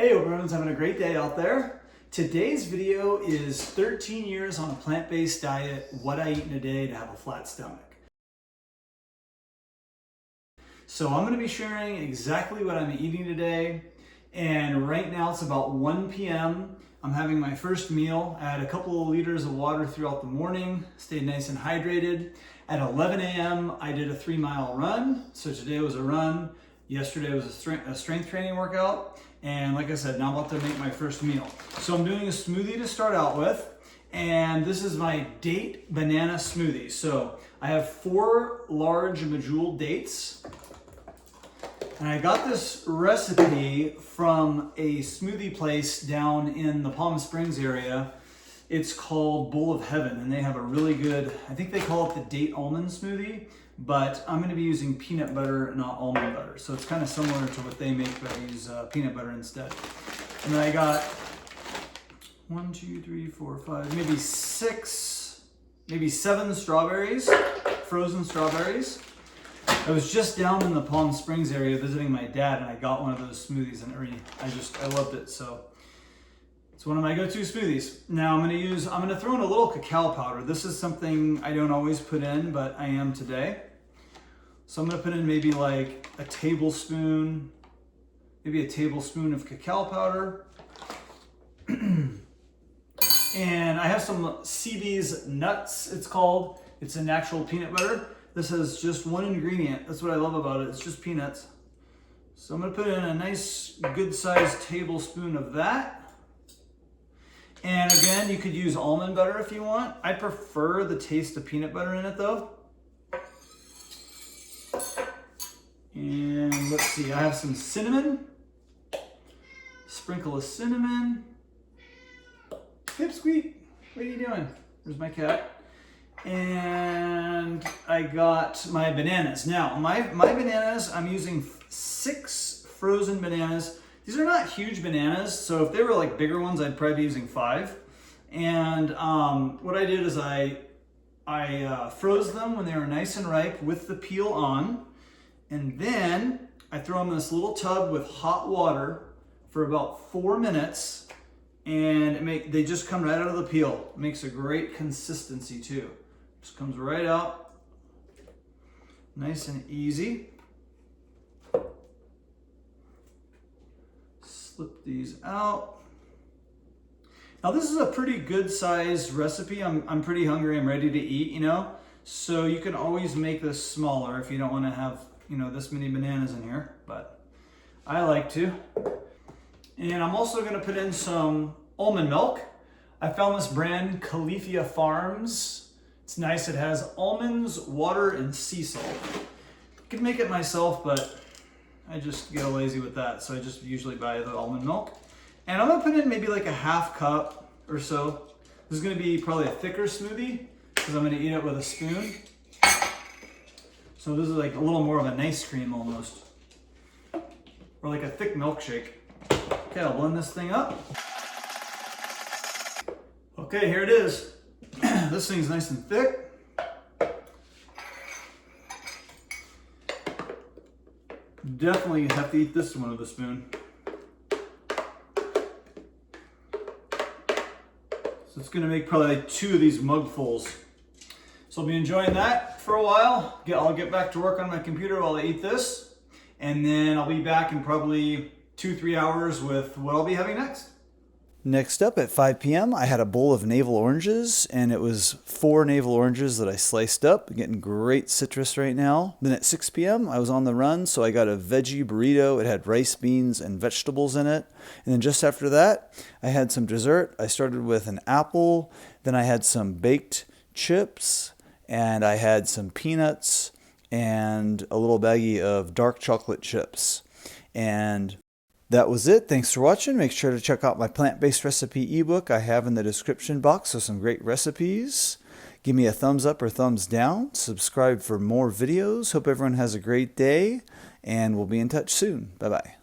Hey, hope everyone's having a great day out there. Today's video is 13 years on a plant-based diet, what I eat in a day to have a flat stomach. So I'm going to be sharing exactly what I'm eating today, and right now it's about 1 p.m. I'm having my first meal. I had a couple of liters of water throughout the morning, stayed nice and hydrated. At 11 a.m. I did a 3-mile run, so today was a run. Yesterday was a strength training workout. And like I said, now I'm about to make my first meal. So I'm doing a smoothie to start out with. And this is my date banana smoothie. So I have 4 large medjool dates. And I got this recipe from a smoothie place down in the Palm Springs area. It's called Bowl of Heaven, and they have a really good, I think they call it the date almond smoothie, but I'm gonna be using peanut butter, not almond butter. So it's kind of similar to what they make, but I use peanut butter instead. And then I got 1, 2, 3, 4, 5, maybe 6, maybe 7 strawberries, frozen strawberries. I was just down in the Palm Springs area visiting my dad, and I got one of those smoothies, and I loved it. So it's one of my go-to smoothies. Now I'm gonna throw in a little cacao powder. This is something I don't always put in, but I am today. So I'm gonna put in maybe like a tablespoon of cacao powder. And I have some CB's Nuts, it's called. It's a natural peanut butter. This has just one ingredient. That's what I love about it. It's just peanuts. So I'm gonna put in a nice, good-sized tablespoon of that. And again, you could use almond butter if you want. I prefer the taste of peanut butter in it though. And let's see, I have some cinnamon. Sprinkle of cinnamon. Pipsqueak, what are you doing? There's my cat. And I got my bananas. Now, my bananas, I'm using 6 frozen bananas. These are not huge bananas, so if they were like bigger ones, I'd probably be using 5. And what I did is I froze them when they were nice and ripe with the peel on. And then I throw them in this little tub with hot water for about 4 minutes. And they just come right out of the peel. It makes a great consistency too. Just comes right out. Nice and easy. Slip these out. Now this is a pretty good sized recipe. I'm pretty hungry, I'm ready to eat, you know? So you can always make this smaller if you don't want to have, you know, this many bananas in here, but I like to. And I'm also gonna put in some almond milk. I found this brand, Califia Farms. It's nice, it has almonds, water, and sea salt. I could make it myself, but I just get lazy with that, so I just usually buy the almond milk. And I'm gonna put in maybe like a ½ cup or so. This is gonna be probably a thicker smoothie because I'm gonna eat it with a spoon. So this is like a little more of an ice cream almost, or like a thick milkshake. Okay, I'll blend this thing up. Okay, here it is. This thing's nice and thick. Definitely have to eat this one with a spoon. So it's gonna make probably like 2 of these mugfuls. So I'll be enjoying that for a while. I'll get back to work on my computer while I eat this. And then I'll be back in probably 2-3 hours with what I'll be having next. Next up at 5 p.m. I had a bowl of navel oranges, and it was 4 navel oranges that I sliced up. Getting great citrus right now. Then at 6 p.m. I was on the run, so I got a veggie burrito. It had rice, beans, and vegetables in it. And then just after that, I had some dessert. I started with an apple, then I had some baked chips, and I had some peanuts, and a little baggie of dark chocolate chips. And that was it. Thanks for watching. Make sure to check out my plant-based recipe ebook I have in the description box with some great recipes. Give me a thumbs up or thumbs down. Subscribe for more videos. Hope everyone has a great day, and we'll be in touch soon. Bye-bye.